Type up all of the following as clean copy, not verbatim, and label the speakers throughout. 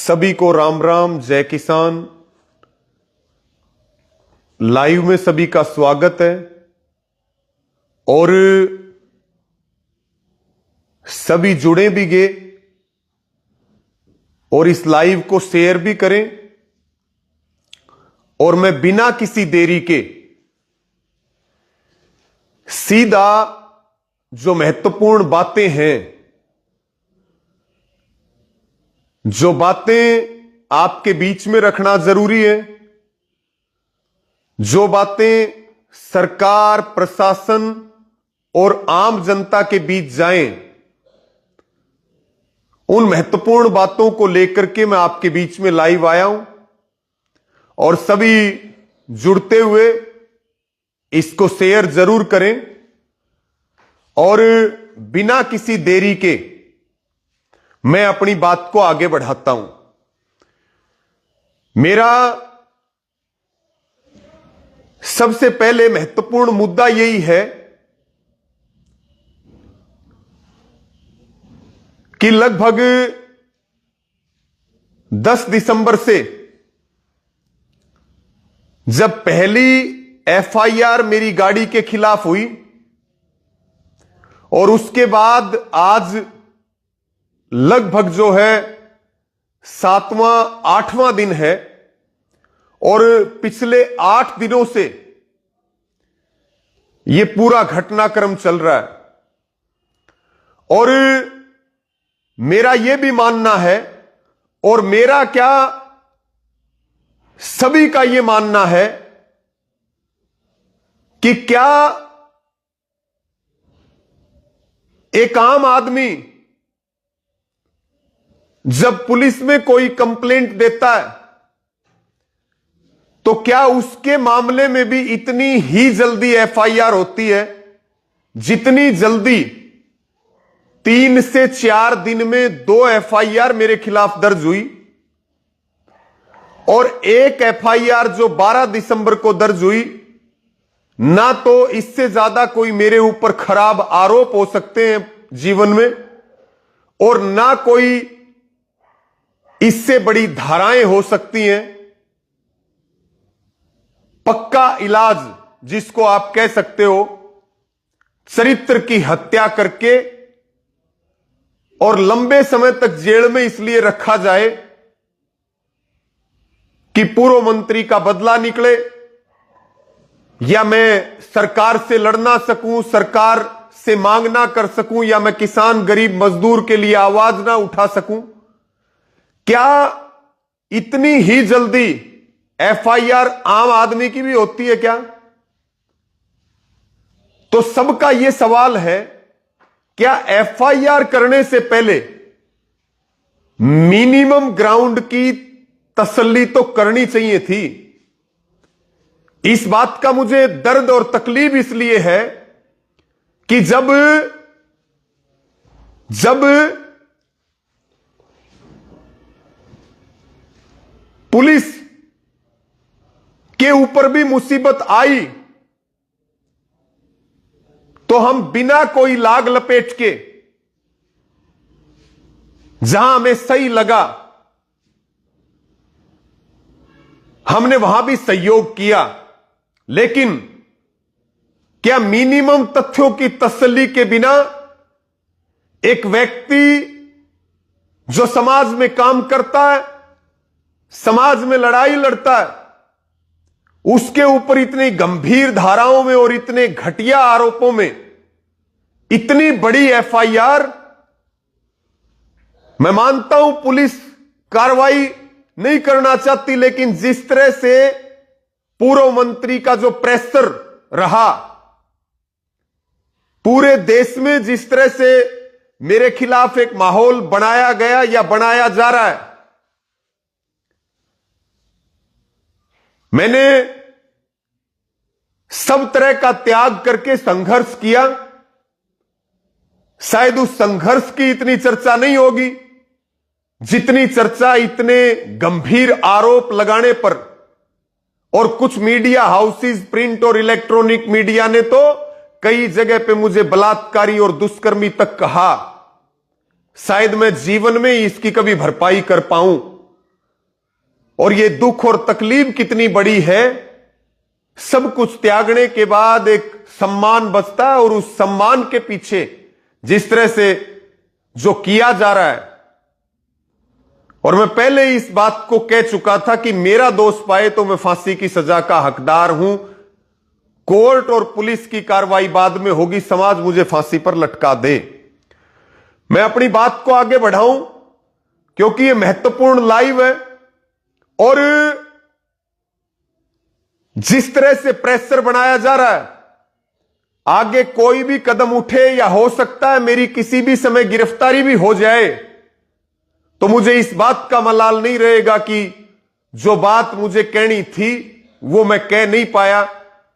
Speaker 1: सभी को राम राम, जय किसान। लाइव में सभी का स्वागत है और सभी जुड़े भी गए और इस लाइव को शेयर भी करें। और मैं बिना किसी देरी के सीधा जो महत्वपूर्ण बातें हैं, जो बातें आपके बीच में रखना जरूरी है, जो बातें सरकार, प्रशासन और आम जनता के बीच जाएं, उन महत्वपूर्ण बातों को लेकर के मैं आपके बीच में लाइव आया हूं। और सभी जुड़ते हुए इसको शेयर जरूर करें और बिना किसी देरी के मैं अपनी बात को आगे बढ़ाता हूं। मेरा सबसे पहले महत्वपूर्ण मुद्दा यही है कि लगभग 10 दिसंबर से जब पहली एफआईआर मेरी गाड़ी के खिलाफ हुई और उसके बाद आज लगभग जो है 7वां 8वां दिन है और पिछले 8 दिनों से यह पूरा घटनाक्रम चल रहा है। और मेरा यह भी मानना है और मेरा क्या सभी का यह मानना है कि क्या एक आम आदमी जब पुलिस में कोई कंप्लेंट देता है तो क्या उसके मामले में भी इतनी ही जल्दी एफआईआर होती है जितनी जल्दी 3 से 4 दिन में 2 एफआईआर मेरे खिलाफ दर्ज हुई और एक एफआईआर जो 12 दिसंबर को दर्ज हुई। ना तो इससे ज्यादा कोई मेरे ऊपर खराब आरोप हो सकते हैं जीवन में और ना कोई इससे बड़ी धाराएं हो सकती हैं। पक्का इलाज जिसको आप कह सकते हो, चरित्र की हत्या करके और लंबे समय तक जेल में इसलिए रखा जाए कि पूर्व मंत्री का बदला निकले या मैं सरकार से लड़ ना सकूं, सरकार से मांग ना कर सकूं, या मैं किसान गरीब मजदूर के लिए आवाज ना उठा सकूं। क्या इतनी ही जल्दी एफआईआर आम आदमी की भी होती है क्या? तो सबका यह सवाल है, क्या एफआईआर करने से पहले मिनिमम ग्राउंड की तसल्ली तो करनी चाहिए थी? इस बात का मुझे दर्द और तकलीफ इसलिए है कि जब पुलिस के ऊपर भी मुसीबत आई तो हम बिना कोई लाग लपेट के जहां हमें सही लगा हमने वहां भी सहयोग किया। लेकिन क्या मिनिमम तथ्यों की तसल्ली के बिना एक व्यक्ति जो समाज में काम करता है, समाज में लड़ाई लड़ता है, उसके ऊपर इतनी गंभीर धाराओं में और इतने घटिया आरोपों में इतनी बड़ी एफआईआर? मैं मानता हूं पुलिस कार्रवाई नहीं करना चाहती, लेकिन जिस तरह से पूर्व मंत्री का जो प्रेशर रहा पूरे देश में, जिस तरह से मेरे खिलाफ एक माहौल बनाया गया या बनाया जा रहा है, मैंने सब तरह का त्याग करके संघर्ष किया। शायद उस संघर्ष की इतनी चर्चा नहीं होगी जितनी चर्चा इतने गंभीर आरोप लगाने पर। और कुछ मीडिया हाउसेस, प्रिंट और इलेक्ट्रॉनिक मीडिया ने तो कई जगह पे मुझे बलात्कारी और दुष्कर्मी तक कहा। शायद मैं जीवन में इसकी कभी भरपाई कर पाऊं। और ये दुख और तकलीफ कितनी बड़ी है। सब कुछ त्यागने के बाद एक सम्मान बचता है, और उस सम्मान के पीछे जिस तरह से जो किया जा रहा है, और मैं पहले ही इस बात को कह चुका था कि मेरा दोष पाए तो मैं फांसी की सजा का हकदार हूं। कोर्ट और पुलिस की कार्रवाई बाद में होगी, समाज मुझे फांसी पर लटका दे। मैं अपनी बात को आगे बढ़ाऊं क्योंकि यह महत्वपूर्ण लाइव है, और जिस तरह से प्रेशर बनाया जा रहा है, आगे कोई भी कदम उठे या हो सकता है मेरी किसी भी समय गिरफ्तारी भी हो जाए, तो मुझे इस बात का मलाल नहीं रहेगा कि जो बात मुझे कहनी थी वो मैं कह नहीं पाया,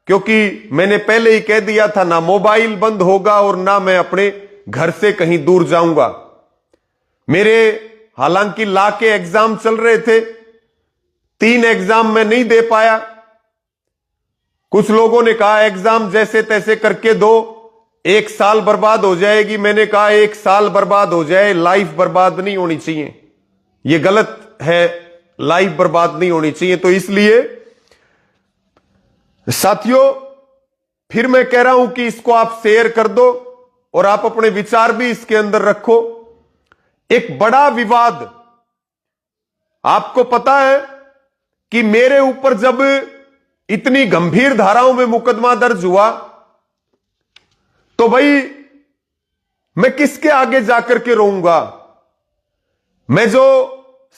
Speaker 1: क्योंकि मैंने पहले ही कह दिया था ना मोबाइल बंद होगा और ना मैं अपने घर से कहीं दूर जाऊंगा। मेरे हालांकि लॉ के एग्जाम चल रहे थे, 3 एग्जाम मैं नहीं दे पाया। कुछ लोगों ने कहा एग्जाम जैसे तैसे करके दो, 1 साल बर्बाद हो जाएगी। मैंने कहा 1 साल बर्बाद हो जाए, लाइफ बर्बाद नहीं होनी चाहिए। यह गलत है, लाइफ बर्बाद नहीं होनी चाहिए। तो इसलिए साथियों, फिर मैं कह रहा हूं कि इसको आप शेयर कर दो और आप अपने विचार भी इसके अंदर रखो। एक बड़ा विवाद, आपको पता है कि मेरे ऊपर जब इतनी गंभीर धाराओं में मुकदमा दर्ज हुआ, तो भाई मैं किसके आगे जाकर के रोऊंगा। मैं जो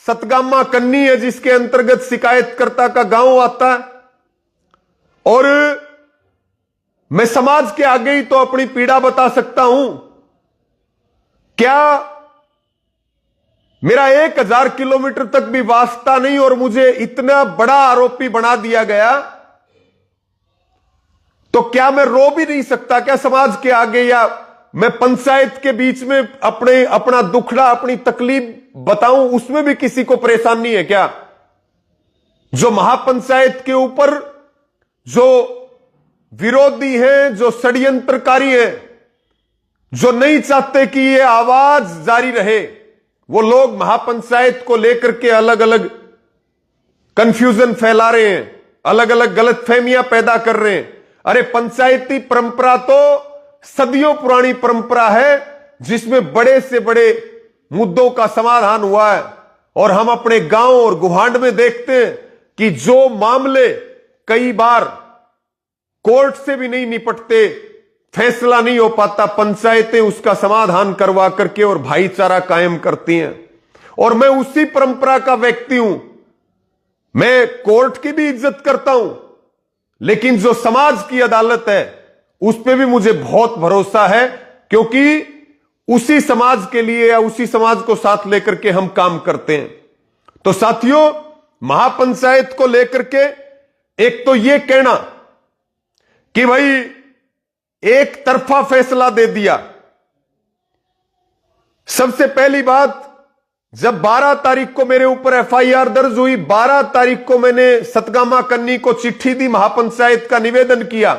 Speaker 1: सतगामा कन्नी है, जिसके अंतर्गत शिकायतकर्ता का गांव आता है, और मैं समाज के आगे ही तो अपनी पीड़ा बता सकता हूं। क्या मेरा 1000 किलोमीटर तक भी वास्ता नहीं और मुझे इतना बड़ा आरोपी बना दिया गया, तो क्या मैं रो भी नहीं सकता क्या समाज के आगे, या मैं पंचायत के बीच में अपना दुखड़ा, अपनी तकलीफ बताऊं, उसमें भी किसी को परेशानी है क्या। जो महापंचायत के ऊपर जो विरोधी हैं, जो षड्यंत्रकारी हैं, जो नहीं चाहते कि यह आवाज जारी रहे, वो लोग महापंचायत को लेकर के अलग अलग कंफ्यूजन फैला रहे हैं, अलग अलग गलतफहमियां पैदा कर रहे हैं। अरे पंचायती परंपरा तो सदियों पुरानी परंपरा है, जिसमें बड़े से बड़े मुद्दों का समाधान हुआ है। और हम अपने गांव और गुहांड में देखते हैं कि जो मामले कई बार कोर्ट से भी नहीं निपटते, फैसला नहीं हो पाता, पंचायतें उसका समाधान करवा करके और भाईचारा कायम करती हैं। और मैं उसी परंपरा का व्यक्ति हूं। मैं कोर्ट की भी इज्जत करता हूं, लेकिन जो समाज की अदालत है उस पर भी मुझे बहुत भरोसा है, क्योंकि उसी समाज के लिए या उसी समाज को साथ लेकर के हम काम करते हैं। तो साथियों, महापंचायत को लेकर के एक तो यह कहना कि भाई एक तरफा फैसला दे दिया। सबसे पहली बात, जब 12 तारीख को मेरे ऊपर एफआईआर दर्ज हुई, 12 तारीख को मैंने सतगामा कन्नी को चिट्ठी दी, महापंचायत का निवेदन किया,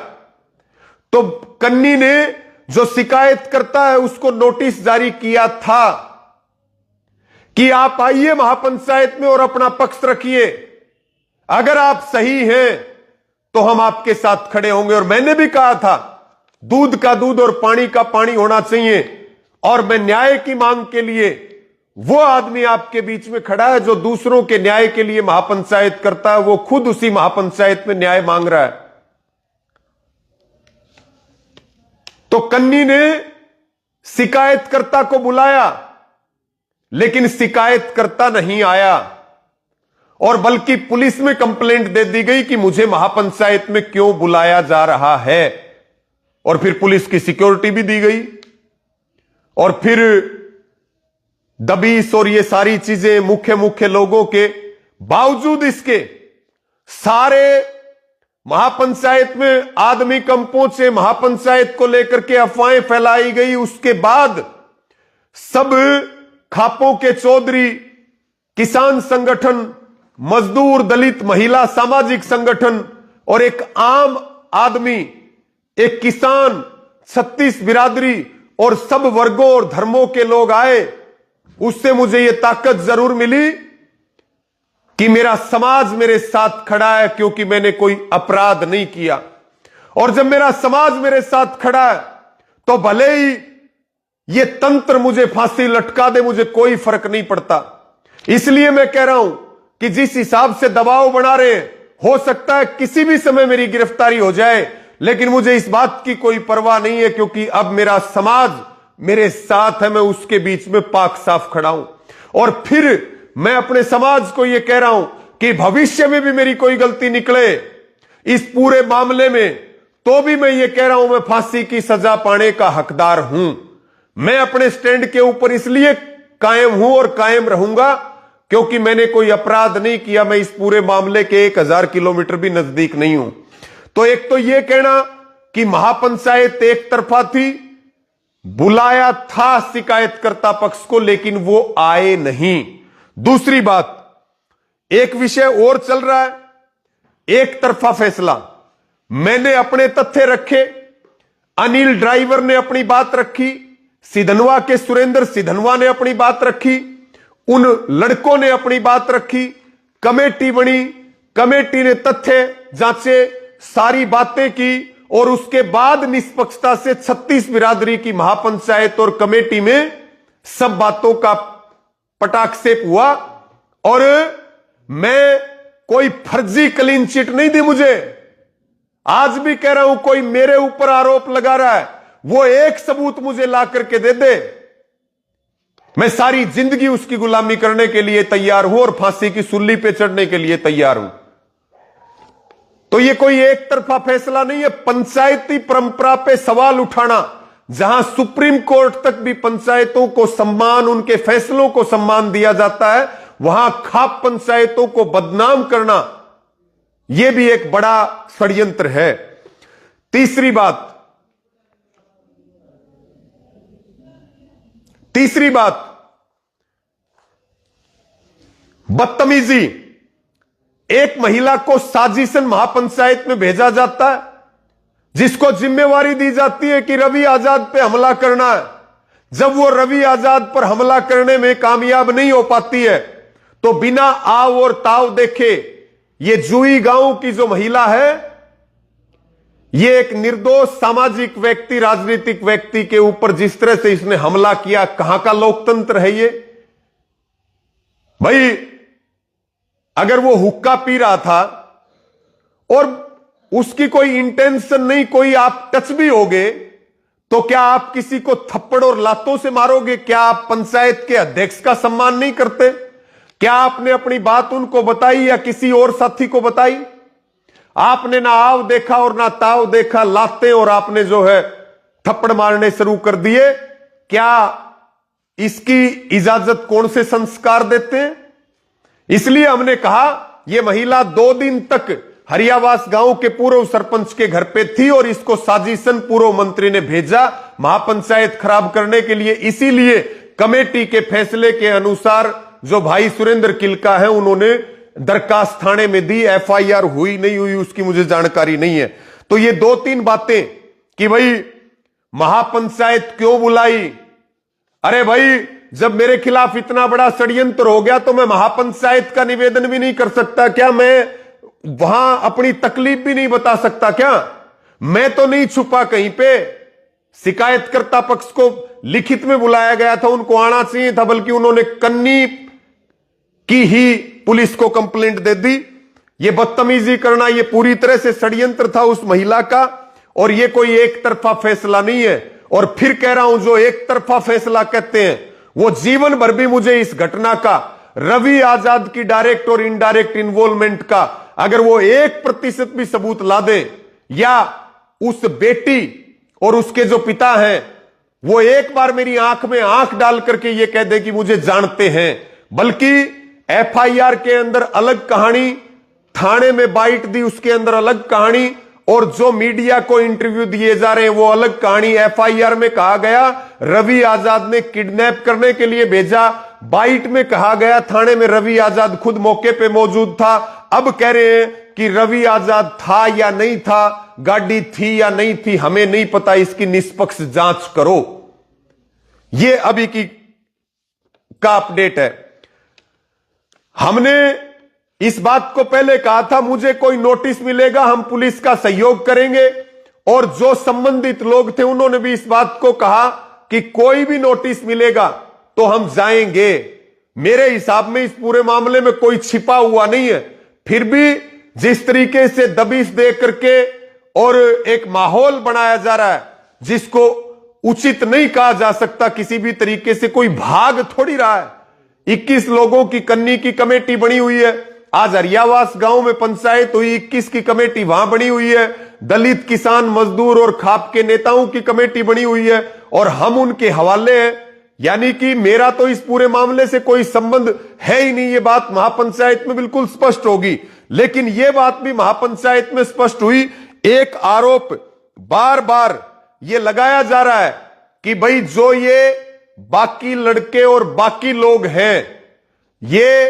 Speaker 1: तो कन्नी ने जो शिकायत करता है उसको नोटिस जारी किया था कि आप आइए महापंचायत में और अपना पक्ष रखिए, अगर आप सही हैं तो हम आपके साथ खड़े होंगे। और मैंने भी कहा था दूध का दूध और पानी का पानी होना चाहिए, और मैं न्याय की मांग के लिए वो आदमी आपके बीच में खड़ा है जो दूसरों के न्याय के लिए महापंचायत करता है, वो खुद उसी महापंचायत में न्याय मांग रहा है। तो कन्नी ने शिकायतकर्ता को बुलाया, लेकिन शिकायतकर्ता नहीं आया, और बल्कि पुलिस में कंप्लेंट दे दी गई कि मुझे महापंचायत में क्यों बुलाया जा रहा है। और फिर पुलिस की सिक्योरिटी भी दी गई, और फिर दबीस और ये सारी चीजें मुख्य लोगों के बावजूद इसके सारे महापंचायत में आदमी कम पहुंचे, महापंचायत को लेकर के अफवाहें फैलाई गई। उसके बाद सब खापों के चौधरी, किसान संगठन, मजदूर, दलित, महिला, सामाजिक संगठन और एक आम आदमी, एक किसान, 36 बिरादरी और सब वर्गों और धर्मों के लोग आए। उससे मुझे यह ताकत जरूर मिली कि मेरा समाज मेरे साथ खड़ा है क्योंकि मैंने कोई अपराध नहीं किया। और जब मेरा समाज मेरे साथ खड़ा है तो भले ही ये तंत्र मुझे फांसी लटका दे, मुझे कोई फर्क नहीं पड़ता। इसलिए मैं कह रहा हूं कि जिस हिसाब से दबाव बना रहे हैं, हो सकता है किसी भी समय मेरी गिरफ्तारी हो जाए, लेकिन मुझे इस बात की कोई परवाह नहीं है क्योंकि अब मेरा समाज मेरे साथ है, मैं उसके बीच में पाक साफ खड़ा हूं। और फिर मैं अपने समाज को यह कह रहा हूं कि भविष्य में भी मेरी कोई गलती निकले इस पूरे मामले में, तो भी मैं ये कह रहा हूं मैं फांसी की सजा पाने का हकदार हूं। मैं अपने स्टैंड के ऊपर इसलिए कायम हूं और कायम रहूंगा क्योंकि मैंने कोई अपराध नहीं किया। मैं इस पूरे मामले के 1000 किलोमीटर भी नजदीक नहीं हूं। तो एक तो यह कहना कि महापंचायत एक तरफा थी, बुलाया था शिकायतकर्ता पक्ष को लेकिन वो आए नहीं। दूसरी बात, एक विषय और चल रहा है, एक तरफा फैसला। मैंने अपने तथ्य रखे, अनिल ड्राइवर ने अपनी बात रखी, सिधनवा के सुरेंद्र सिधनवा ने अपनी बात रखी, उन लड़कों ने अपनी बात रखी, कमेटी बनी, कमेटी ने तथ्य जांचे, सारी बातें की और उसके बाद निष्पक्षता से 36 बिरादरी की महापंचायत और कमेटी में सब बातों का पटाक्षेप हुआ। और मैं कोई फर्जी क्लीन चिट नहीं दी मुझे। आज भी कह रहा हूं कोई मेरे ऊपर आरोप लगा रहा है, वो एक सबूत मुझे ला करके दे दे, मैं सारी जिंदगी उसकी गुलामी करने के लिए तैयार हूं और फांसी की सुल्ली पे चढ़ने के लिए तैयार हूं। तो ये कोई एक तरफा फैसला नहीं है। पंचायती परंपरा पे सवाल उठाना, जहां सुप्रीम कोर्ट तक भी पंचायतों को सम्मान, उनके फैसलों को सम्मान दिया जाता है, वहां खाप पंचायतों को बदनाम करना, यह भी एक बड़ा षड्यंत्र है। तीसरी बात, बदतमीजी। एक महिला को साजिशन महापंचायत में भेजा जाता है, जिसको जिम्मेवारी दी जाती है कि रवि आजाद पे हमला करना है। जब वो रवि आजाद पर हमला करने में कामयाब नहीं हो पाती है तो बिना आव और ताव देखे ये जुई गांव की जो महिला है, ये एक निर्दोष सामाजिक व्यक्ति, राजनीतिक व्यक्ति के ऊपर जिस तरह से इसने हमला किया, कहां का लोकतंत्र है ये भाई? अगर वो हुक्का पी रहा था और उसकी कोई इंटेंशन नहीं, कोई आप टच भी होगे, तो क्या आप किसी को थप्पड़ और लातों से मारोगे? क्या आप पंचायत के अध्यक्ष का सम्मान नहीं करते? क्या आपने अपनी बात उनको बताई या किसी और साथी को बताई? आपने ना आव देखा और ना ताव देखा, लाते और आपने जो है थप्पड़ मारने शुरू कर दिए। क्या इसकी इजाजत कौन से संस्कार देते हैं? इसलिए हमने कहा यह महिला 2 दिन तक हरियावास गांव के पूर्व सरपंच के घर पे थी और इसको साजिशन पूर्व मंत्री ने भेजा महापंचायत खराब करने के लिए। इसीलिए कमेटी के फैसले के अनुसार जो भाई सुरेंद्र किलका है, उन्होंने दरखास्त थाने में दी। एफआईआर हुई नहीं हुई उसकी मुझे जानकारी नहीं है। तो ये 2-3 बातें कि भाई महापंचायत क्यों बुलाई। अरे भाई, जब मेरे खिलाफ इतना बड़ा षड्यंत्र हो गया तो मैं महापंचायत का निवेदन भी नहीं कर सकता क्या? मैं वहां अपनी तकलीफ भी नहीं बता सकता क्या? मैं तो नहीं छुपा कहीं पे। शिकायतकर्ता पक्ष को लिखित में बुलाया गया था, उनको आना चाहिए था, बल्कि उन्होंने कन्नी की ही पुलिस को कंप्लेंट दे दी। यह बदतमीजी करना, यह पूरी तरह से षड्यंत्र था उस महिला का, और यह कोई एक तरफा फैसला नहीं है। और फिर कह रहा हूं, जो एक तरफा फैसला कहते हैं वो जीवन भर भी मुझे इस घटना का, रवि आजाद की डायरेक्ट और इनडायरेक्ट इन्वॉल्वमेंट का, अगर वो 1% भी सबूत ला दे, या उस बेटी और उसके जो पिता हैं वो एक बार मेरी आंख में आंख डाल करके ये कह दे कि मुझे जानते हैं, बल्कि एफआईआर के अंदर अलग कहानी, थाने में बाइट दी उसके अंदर अलग कहानी, और जो मीडिया को इंटरव्यू दिए जा रहे हैं वो अलग कहानी। एफआईआर में कहा गया रवि आजाद ने किडनैप करने के लिए भेजा, बाइट में कहा गया थाने में रवि आजाद खुद मौके पे मौजूद था। अब कह रहे हैं कि रवि आजाद था या नहीं था, गाड़ी थी या नहीं थी, हमें नहीं पता, इसकी निष्पक्ष जांच करो। यह अभी की का अपडेट है। हमने इस बात को पहले कहा था, मुझे कोई नोटिस मिलेगा हम पुलिस का सहयोग करेंगे, और जो संबंधित लोग थे उन्होंने भी इस बात को कहा कि कोई भी नोटिस मिलेगा तो हम जाएंगे। मेरे हिसाब में इस पूरे मामले में कोई छिपा हुआ नहीं है। फिर भी जिस तरीके से दबिश दे करके और एक माहौल बनाया जा रहा है जिसको उचित नहीं कहा जा सकता किसी भी तरीके से, कोई भाग थोड़ी रहा है। 21 लोगों की कन्नी की कमेटी बनी हुई है। आज हरियावास गांव में पंचायत हुई, 21 की कमेटी वहां बनी हुई है। दलित, किसान, मजदूर और खाप के नेताओं की कमेटी बनी हुई है और हम उनके हवाले हैं। यानी कि मेरा तो इस पूरे मामले से कोई संबंध है ही नहीं। ये बात महापंचायत में बिल्कुल स्पष्ट होगी। लेकिन यह बात भी महापंचायत में स्पष्ट हुई। एक आरोप बार बार ये लगाया जा रहा है कि भाई जो ये बाकी लड़के और बाकी लोग हैं, ये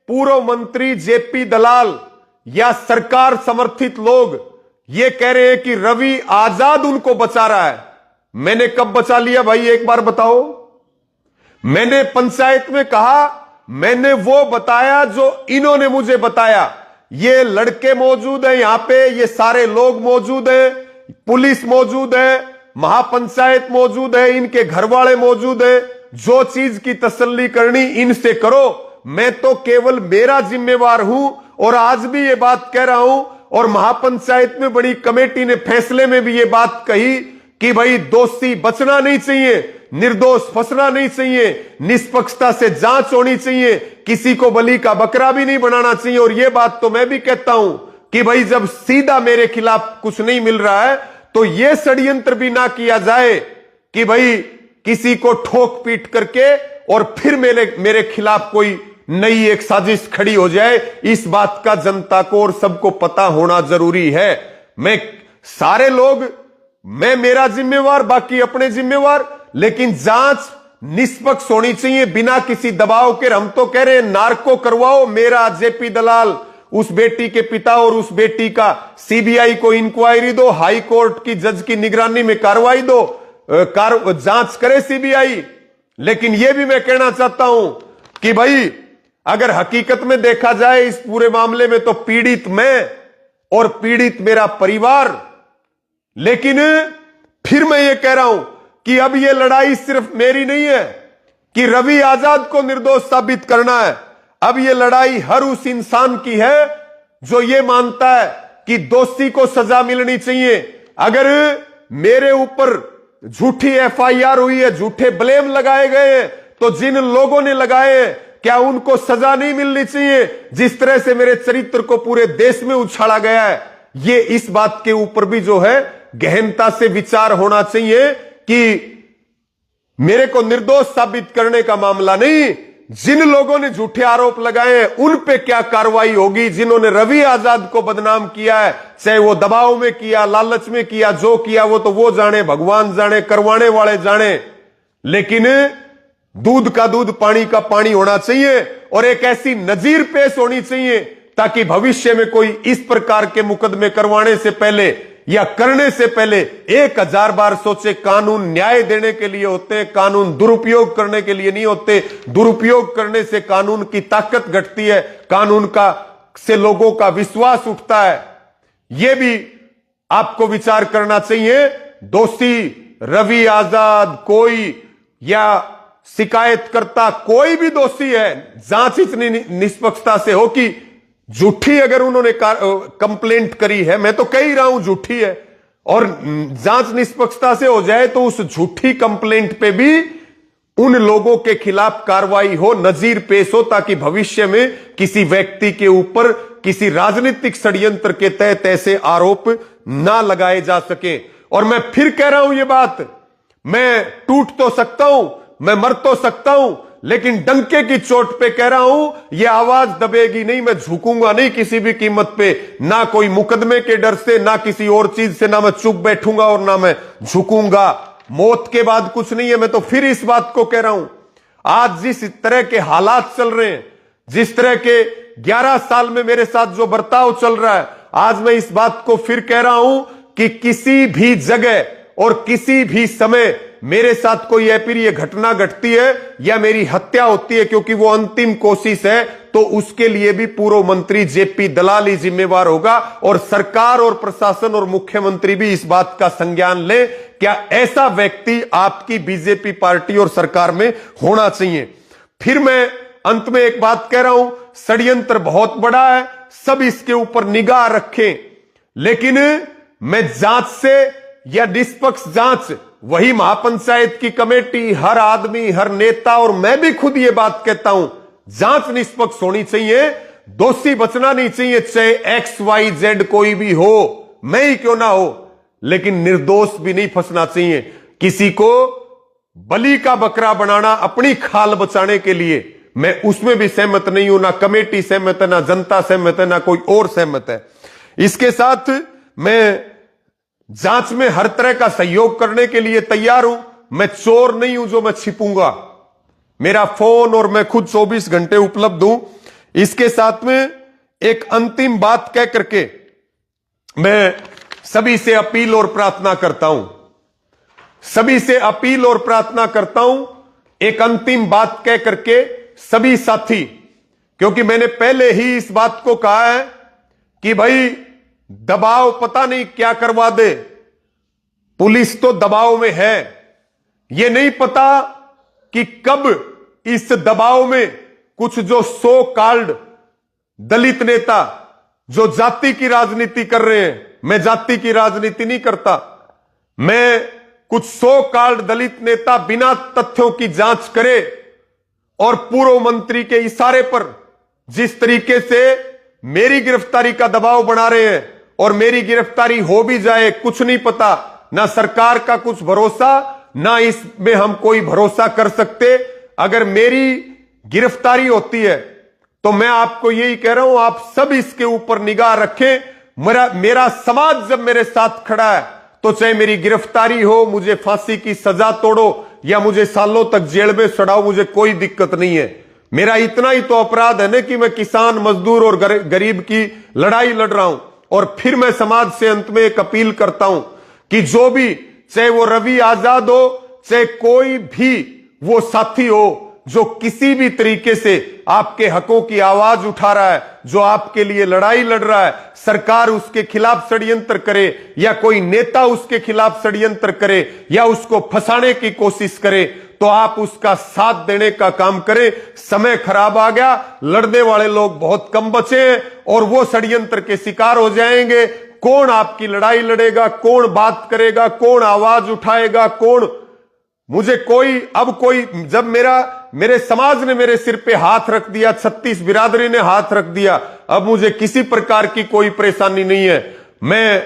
Speaker 1: पूर्व मंत्री जेपी दलाल या सरकार समर्थित लोग ये कह रहे हैं कि रवि आजाद उनको बचा रहा है। मैंने कब बचा लिया भाई, एक बार बताओ। मैंने पंचायत में कहा, मैंने वो बताया जो इन्होंने मुझे बताया। ये लड़के मौजूद हैं यहां पे, ये सारे लोग मौजूद हैं, पुलिस मौजूद है, महापंचायत मौजूद है, इनके घर वाले मौजूद हैं। जो चीज की तसल्ली करनी इनसे करो। मैं तो केवल मेरा जिम्मेवार हूं और आज भी ये बात कह रहा हूं। और महापंचायत में बड़ी कमेटी ने फैसले में भी ये बात कही कि भाई दोषी बचना नहीं चाहिए, निर्दोष फंसना नहीं चाहिए, निष्पक्षता से जांच होनी चाहिए, किसी को बलि का बकरा भी नहीं बनाना चाहिए। और ये बात तो मैं भी कहता हूं कि भाई जब सीधा मेरे खिलाफ कुछ नहीं मिल रहा है तो यह षड्यंत्र भी ना किया जाए कि भाई किसी को ठोक पीट करके और फिर मेरे खिलाफ कोई नई एक साजिश खड़ी हो जाए। इस बात का जनता को और सबको पता होना जरूरी है। मैं सारे लोग, मैं मेरा जिम्मेवार, बाकी अपने जिम्मेवार, लेकिन जांच निष्पक्ष होनी चाहिए बिना किसी दबाव के। हम तो कह रहे हैं नार्को करवाओ, मेरा जेपी दलाल, उस बेटी के पिता और उस बेटी का सीबीआई को इंक्वायरी दो, हाई कोर्ट की जज की निगरानी में कार्रवाई दो, जांच करे सीबीआई। लेकिन यह भी मैं कहना चाहता हूं कि भाई अगर हकीकत में देखा जाए इस पूरे मामले में तो पीड़ित मैं और पीड़ित मेरा परिवार। लेकिन फिर मैं ये कह रहा हूं कि अब ये लड़ाई सिर्फ मेरी नहीं है कि रवि आजाद को निर्दोष साबित करना है। अब ये लड़ाई हर उस इंसान की है जो ये मानता है कि दोषी को सजा मिलनी चाहिए। अगर मेरे ऊपर झूठी एफआईआर हुई है, झूठे ब्लेम लगाए गए हैं, तो जिन लोगों ने लगाए हैं क्या उनको सजा नहीं मिलनी चाहिए? जिस तरह से मेरे चरित्र को पूरे देश में उछाला गया है, ये इस बात के ऊपर भी जो है गहनता से विचार होना चाहिए कि मेरे को निर्दोष साबित करने का मामला नहीं, जिन लोगों ने झूठे आरोप लगाए हैं उन पे क्या कार्रवाई होगी। जिन्होंने रवि आजाद को बदनाम किया है, चाहे वो दबाव में किया, लालच में किया, जो किया वो तो वो जाने, भगवान जाने, करवाने वाले जाने। लेकिन दूध का दूध, पानी का पानी होना चाहिए और एक ऐसी नजीर पेश होनी चाहिए ताकि भविष्य में कोई इस प्रकार के मुकदमे करवाने से पहले या करने से पहले 1000 बार सोचे। कानून न्याय देने के लिए होते हैं, कानून दुरुपयोग करने के लिए नहीं होते। दुरुपयोग करने से कानून की ताकत घटती है, कानून का से लोगों का विश्वास उठता है। यह भी आपको विचार करना चाहिए। दोषी रवि आजाद कोई या शिकायतकर्ता कोई भी दोषी है, जांच इतनी निष्पक्षता से हो कि झूठी अगर उन्होंने कंप्लेंट करी है, मैं तो कह ही रहा हूं झूठी है, और जांच निष्पक्षता से हो जाए तो उस झूठी कंप्लेंट पे भी उन लोगों के खिलाफ कार्रवाई हो, नजीर पेश हो, ताकि भविष्य में किसी व्यक्ति के ऊपर किसी राजनीतिक षड्यंत्र के तहत ऐसे आरोप ना लगाए जा सके। और मैं फिर कह रहा हूं ये बात, मैं टूट तो सकता हूं, मैं मर तो सकता हूं, लेकिन डंके की चोट पे कह रहा हूं यह आवाज दबेगी नहीं। मैं झुकूंगा नहीं किसी भी कीमत पे, ना कोई मुकदमे के डर से, ना किसी और चीज से, ना मैं चुप बैठूंगा और ना मैं झुकूंगा। मौत के बाद कुछ नहीं है। मैं तो फिर इस बात को कह रहा हूं, आज जिस तरह के हालात चल रहे हैं, जिस तरह के 11 साल में मेरे साथ जो बर्ताव चल रहा है, आज मैं इस बात को फिर कह रहा हूं कि किसी भी जगह और किसी भी समय मेरे साथ कोई अप्रिय घटना घटती है या मेरी हत्या होती है, क्योंकि वो अंतिम कोशिश है, तो उसके लिए भी पूर्व मंत्री जेपी दलाल ही जिम्मेवार होगा। और सरकार और प्रशासन और मुख्यमंत्री भी इस बात का संज्ञान ले, क्या ऐसा व्यक्ति आपकी बीजेपी पार्टी और सरकार में होना चाहिए। फिर मैं अंत में एक बात कह रहा हूं, षड्यंत्र बहुत बड़ा है, सब इसके ऊपर निगाह रखें, लेकिन मैं जांच से या निष्पक्ष जांच, वही महापंचायत की कमेटी, हर आदमी, हर नेता और मैं भी खुद ये बात कहता हूं, जांच निष्पक्ष होनी चाहिए, दोषी बचना नहीं चाहिए, चाहे XYZ कोई भी हो, मैं ही क्यों ना हो, लेकिन निर्दोष भी नहीं फंसना चाहिए। किसी को बलि का बकरा बनाना अपनी खाल बचाने के लिए, मैं उसमें भी सहमत नहीं हूं। ना कमेटी सहमत है, ना जनता सहमत है, ना कोई और सहमत है। इसके साथ मैं जांच में हर तरह का सहयोग करने के लिए तैयार हूं। मैं चोर नहीं हूं जो मैं छिपूंगा, मेरा फोन और मैं खुद 24 घंटे उपलब्ध हूं। इसके साथ में एक अंतिम बात कह करके मैं सभी से अपील और प्रार्थना करता हूं, सभी से अपील और प्रार्थना करता हूं, एक अंतिम बात कह करके सभी साथी, क्योंकि मैंने पहले ही इस बात को कहा है कि भाई दबाव पता नहीं क्या करवा दे, पुलिस तो दबाव में है, यह नहीं पता कि कब इस दबाव में कुछ जो सो कॉल्ड दलित नेता जो जाति की राजनीति कर रहे हैं, मैं जाति की राजनीति नहीं करता, मैं कुछ सो कॉल्ड दलित नेता बिना तथ्यों की जांच करे और पूर्व मंत्री के इशारे पर जिस तरीके से मेरी गिरफ्तारी का दबाव बना रहे हैं, और मेरी गिरफ्तारी हो भी जाए कुछ नहीं पता, ना सरकार का कुछ भरोसा, ना इसमें हम कोई भरोसा कर सकते। अगर मेरी गिरफ्तारी होती है तो मैं आपको यही कह रहा हूं, आप सब इसके ऊपर निगाह रखें। मेरा समाज जब मेरे साथ खड़ा है तो चाहे मेरी गिरफ्तारी हो, मुझे फांसी की सजा तोड़ो या मुझे सालों तक जेल में सड़ाओ, मुझे कोई दिक्कत नहीं है। मेरा इतना ही तो अपराध है ना कि मैं किसान, मजदूर और गरीब की लड़ाई लड़ रहा हूं। और फिर मैं समाज से अंत में एक अपील करता हूं कि जो भी, चाहे वो रवि आजाद हो, चाहे कोई भी वो साथी हो जो किसी भी तरीके से आपके हकों की आवाज उठा रहा है, जो आपके लिए लड़ाई लड़ रहा है, सरकार उसके खिलाफ षड्यंत्र करे या कोई नेता उसके खिलाफ षड्यंत्र करे या उसको फंसाने की कोशिश करे, तो आप उसका साथ देने का काम करें। समय खराब आ गया, लड़ने वाले लोग बहुत कम बचे हैं और वो षड्यंत्र के शिकार हो जाएंगे। कौन आपकी लड़ाई लड़ेगा, कौन बात करेगा, कौन आवाज उठाएगा, कौन, मुझे कोई, अब कोई, जब मेरे समाज ने मेरे सिर पे हाथ रख दिया, 36 बिरादरी ने हाथ रख दिया, अब मुझे किसी प्रकार की कोई परेशानी नहीं है। मैं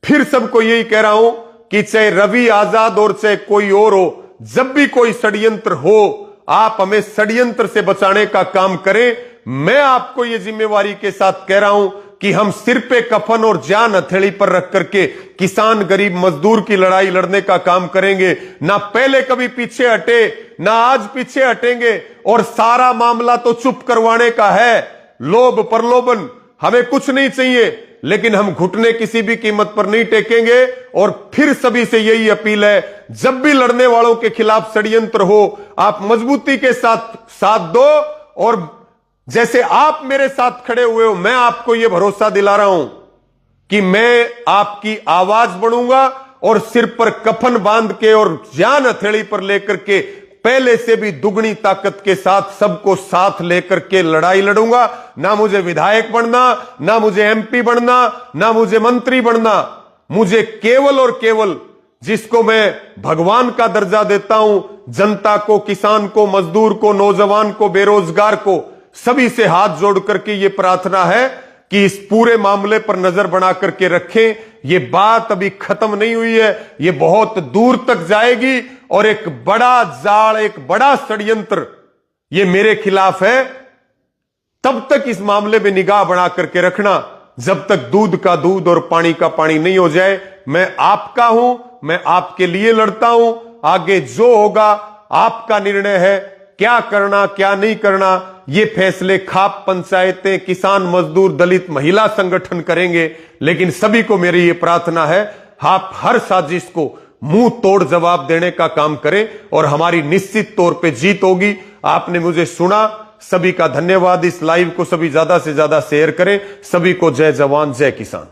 Speaker 1: फिर सबको यही कह रहा हूं कि चाहे रवि आजाद और चाहे कोई और हो, जब भी कोई षड्यंत्र हो, आप हमें षड्यंत्र से बचाने का काम करें। मैं आपको यह जिम्मेवारी के साथ कह रहा हूं कि हम सिर पे कफन और जान हथेली पर रख करके किसान, गरीब, मजदूर की लड़ाई लड़ने का काम करेंगे। ना पहले कभी पीछे हटे, ना आज पीछे हटेंगे। और सारा मामला तो चुप करवाने का है। लोभ प्रलोभन हमें कुछ नहीं चाहिए, लेकिन हम घुटने किसी भी कीमत पर नहीं टेकेंगे। और फिर सभी से यही अपील है, जब भी लड़ने वालों के खिलाफ षड्यंत्र हो, आप मजबूती के साथ दो। और जैसे आप मेरे साथ खड़े हुए हो, मैं आपको यह भरोसा दिला रहा हूं कि मैं आपकी आवाज बनूंगा और सिर पर कफन बांध के और जान हथेली पर लेकर के पहले से भी दुगनी ताकत के साथ सबको साथ लेकर के लड़ाई लड़ूंगा। ना मुझे विधायक बनना, ना मुझे एमपी बनना, ना मुझे मंत्री बनना, मुझे केवल और केवल जिसको मैं भगवान का दर्जा देता हूं, जनता को, किसान को, मजदूर को, नौजवान को, बेरोजगार को, सभी से हाथ जोड़ करके ये प्रार्थना है कि इस पूरे मामले पर नजर बना करके रखें। ये बात अभी खत्म नहीं हुई है, ये बहुत दूर तक जाएगी और एक बड़ा जाल, एक बड़ा षड्यंत्र ये मेरे खिलाफ है। तब तक इस मामले में निगाह बना करके रखना, जब तक दूध का दूध और पानी का पानी नहीं हो जाए। मैं आपका हूं, मैं आपके लिए लड़ता हूं। आगे जो होगा आपका निर्णय है, क्या करना क्या नहीं करना, ये फैसले खाप पंचायतें, किसान, मजदूर, दलित, महिला संगठन करेंगे। लेकिन सभी को मेरी ये प्रार्थना है, आप हर साजिश को मुंह तोड़ जवाब देने का काम करें और हमारी निश्चित तौर पे जीत होगी। आपने मुझे सुना, सभी का धन्यवाद। इस लाइव को सभी ज्यादा से ज्यादा शेयर करें। सभी को जय जवान जय किसान।